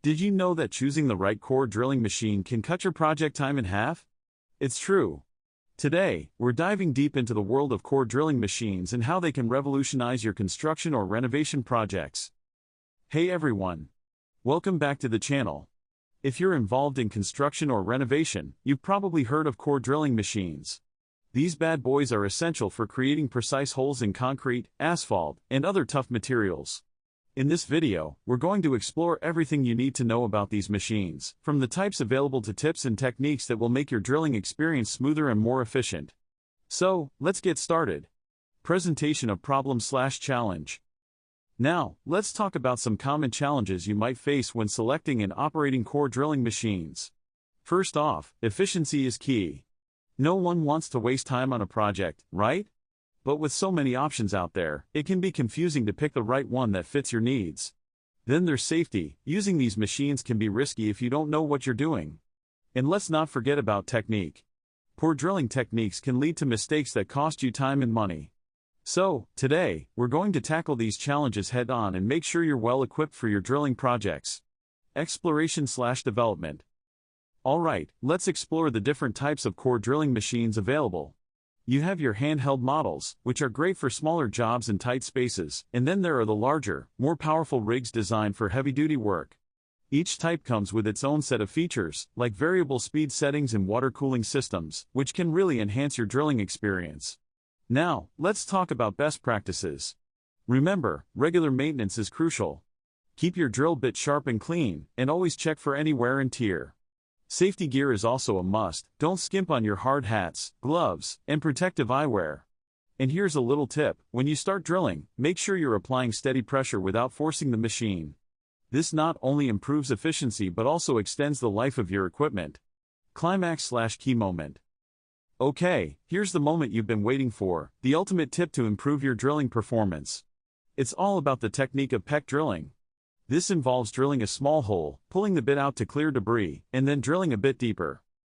Did you know that choosing the right core drilling machine can cut your project time in half? It's true. Today, we're diving deep into the world of core drilling machines and how they can revolutionize your construction or renovation projects. Hey everyone! Welcome back to the channel. If you're involved in construction or renovation, you've probably heard of core drilling machines. These bad boys are essential for creating precise holes in concrete, asphalt, and other tough materials. In this video, we're going to explore everything you need to know about these machines, from the types available to tips and techniques that will make your drilling experience smoother and more efficient. So, let's get started. Presentation of problem/challenge. Now, let's talk about some common challenges you might face when selecting and operating core drilling machines. First off, efficiency is key. No one wants to waste time on a project, right? But with so many options out there, it can be confusing to pick the right one that fits your needs. Then there's safety. Using these machines can be risky if you don't know what you're doing. And let's not forget about technique. Poor drilling techniques can lead to mistakes that cost you time and money. So, today, we're going to tackle these challenges head-on and make sure you're well equipped for your drilling projects. Exploration/development. Alright, let's explore the different types of core drilling machines available. You have your handheld models, which are great for smaller jobs and tight spaces, and then there are the larger, more powerful rigs designed for heavy-duty work. Each type comes with its own set of features, like variable speed settings and water cooling systems, which can really enhance your drilling experience. Now, let's talk about best practices. Remember, regular maintenance is crucial. Keep your drill bit sharp and clean, and always check for any wear and tear. Safety gear is also a must. Don't skimp on your hard hats, gloves, and protective eyewear. And here's a little tip: when you start drilling, make sure you're applying steady pressure without forcing the machine. This not only improves efficiency but also extends the life of your equipment. Climax/key moment. Okay, here's the moment you've been waiting for, the ultimate tip to improve your drilling performance. It's all about the technique of peck drilling. This involves drilling a small hole, pulling the bit out to clear debris, and then drilling a bit deeper.